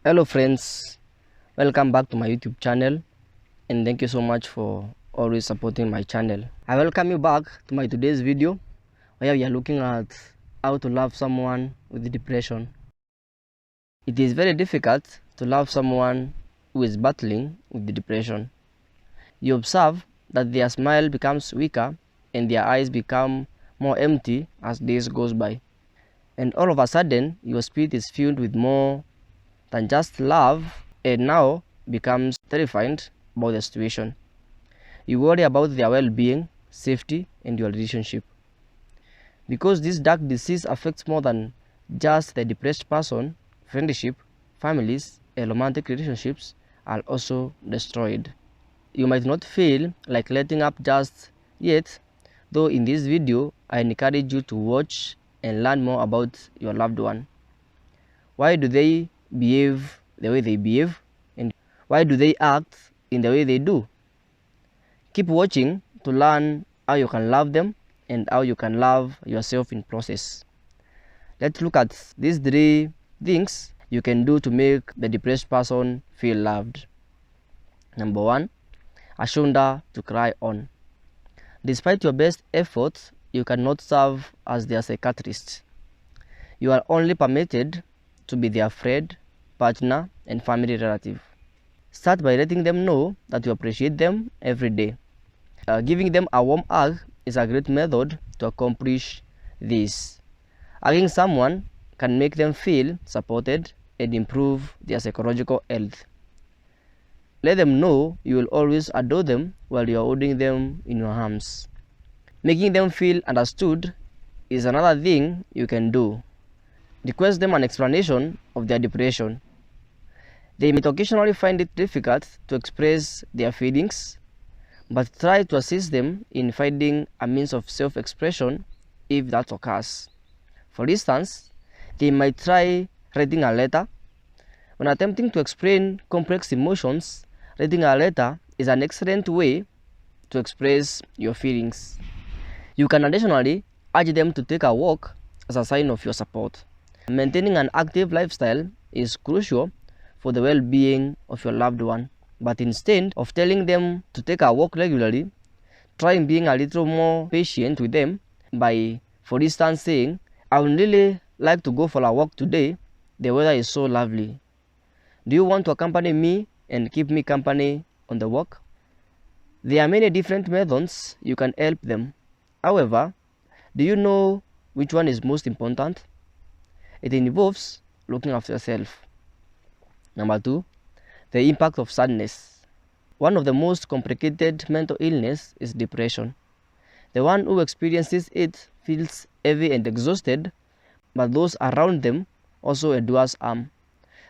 Hello friends, welcome back to my YouTube channel, and thank you so much for always supporting my channel. I welcome you back to my today's video where we are looking at how to love someone with depression. It is very difficult to love someone who is battling with depression. You observe that their smile becomes weaker and their eyes become more empty as days goes by. And all of a sudden, your spirit is filled with more than just love, and now becomes terrified about the situation. You worry about their well-being, safety, and your relationship. Because this dark disease affects more than just the depressed person, friendship, families, and romantic relationships are also destroyed. You might not feel like letting up just yet, though in this video I encourage you to watch and learn more about your loved one. Why do they behave the way they behave, and why do they act in the way they do? Keep watching to learn how you can love them and how you can love yourself in process. Let's look at these 3 things you can do to make the depressed person feel loved. Number 1, a shoulder to cry on. Despite your best efforts, you cannot serve as their psychiatrist. You are only permitted to be their friend, partner, and family relative. Start by letting them know that you appreciate them every day. Giving them a warm hug is a great method to accomplish this. Hugging someone can make them feel supported and improve their psychological health. Let them know you will always adore them while you are holding them in your arms. Making them feel understood is another thing you can do. Request them an explanation of their depression. They might occasionally find it difficult to express their feelings, but try to assist them in finding a means of self-expression if that occurs. For instance, they might try writing a letter. When attempting to explain complex emotions, writing a letter is an excellent way to express your feelings. You can additionally urge them to take a walk as a sign of your support. Maintaining an active lifestyle is crucial for the well-being of your loved one, but instead of telling them to take a walk regularly, try being a little more patient with them by, for instance, saying, "I would really like to go for a walk today. The weather is so lovely. Do you want to accompany me and keep me company on the walk?" There are many different methods you can help them. However, do you know which one is most important? It involves looking after yourself. Number 2, the impact of sadness. One of the most complicated mental illness is depression. The one who experiences it feels heavy and exhausted, but those around them also endures harm.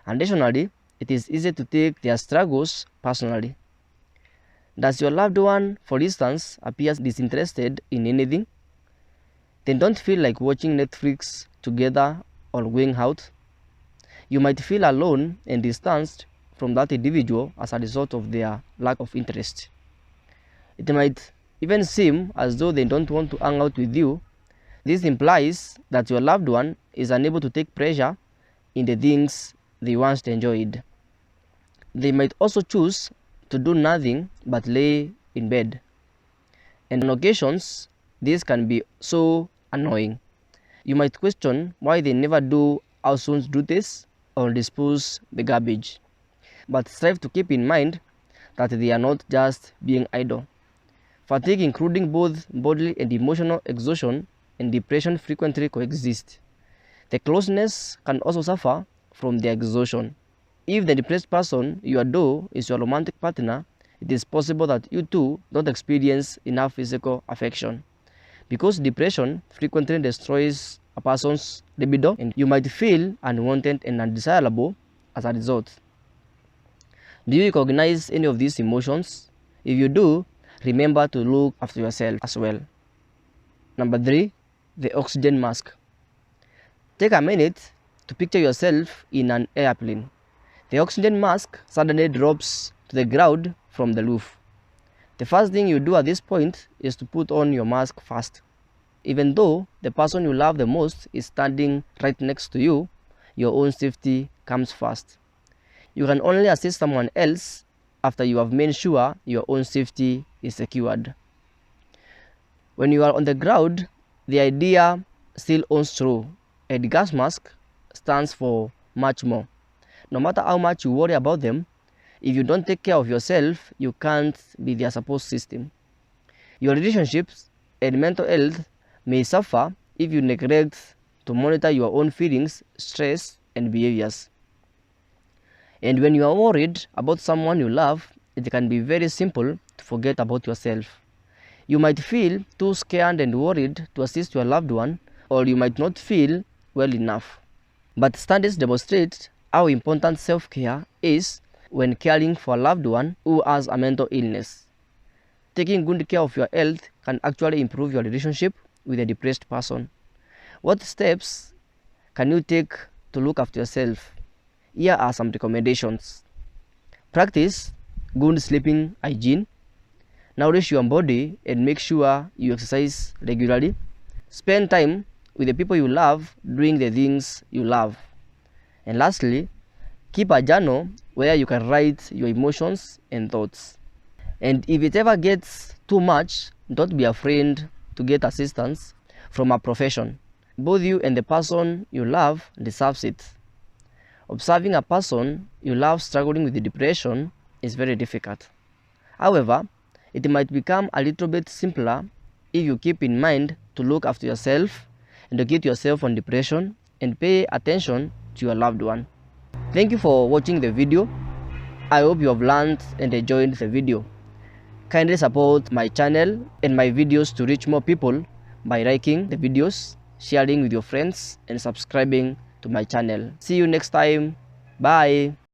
Additionally, it is easy to take their struggles personally. Does your loved one, for instance, appear disinterested in anything? Then don't feel like watching Netflix together or going out. You might feel alone and distanced from that individual as a result of their lack of interest. It might even seem as though they don't want to hang out with you. This implies that your loved one is unable to take pleasure in the things they once enjoyed. They might also choose to do nothing but lay in bed. And on occasions, this can be so annoying. You might question why they never do household duties or dispose the garbage. But strive to keep in mind that they are not just being idle. Fatigue, including both bodily and emotional exhaustion, and depression frequently coexist. The closeness can also suffer from their exhaustion. If the depressed person you adore is your romantic partner, it is possible that you too don't experience enough physical affection. Because depression frequently destroys a person's libido, and you might feel unwanted and undesirable as a result. Do you recognize any of these emotions? If you do, remember to look after yourself as well. Number 3, the oxygen mask. Take a minute to picture yourself in an airplane. The oxygen mask suddenly drops to the ground from the roof. The first thing you do at this point is to put on your mask first. Even though the person you love the most is standing right next to you, your own safety comes first. You can only assist someone else after you have made sure your own safety is secured. When you are on the ground, the idea still owns true. A gas mask stands for much more. No matter how much you worry about them, if you don't take care of yourself, you can't be their support system. Your relationships and mental health may suffer if you neglect to monitor your own feelings, stress, and behaviors. And when you are worried about someone you love, it can be very simple to forget about yourself. You might feel too scared and worried to assist your loved one, or you might not feel well enough. But studies demonstrate how important self-care is when caring for a loved one who has a mental illness. Taking good care of your health can actually improve your relationship with a depressed person. What steps can you take to look after yourself? Here are some recommendations. Practice good sleeping hygiene. Nourish your body and make sure you exercise regularly. Spend time with the people you love doing the things you love. And lastly, keep a journal where you can write your emotions and thoughts. And if it ever gets too much, don't be afraid to get assistance from a profession. Both you and the person you love deserves it. Observing a person you love struggling with depression is very difficult. However, it might become a little bit simpler if you keep in mind to look after yourself, educate yourself on depression, and pay attention to your loved one. Thank you for watching the video. I hope you have learned and enjoyed the video. Kindly support my channel and my videos to reach more people by liking the videos, sharing with your friends, and subscribing to my channel. See you next time. Bye.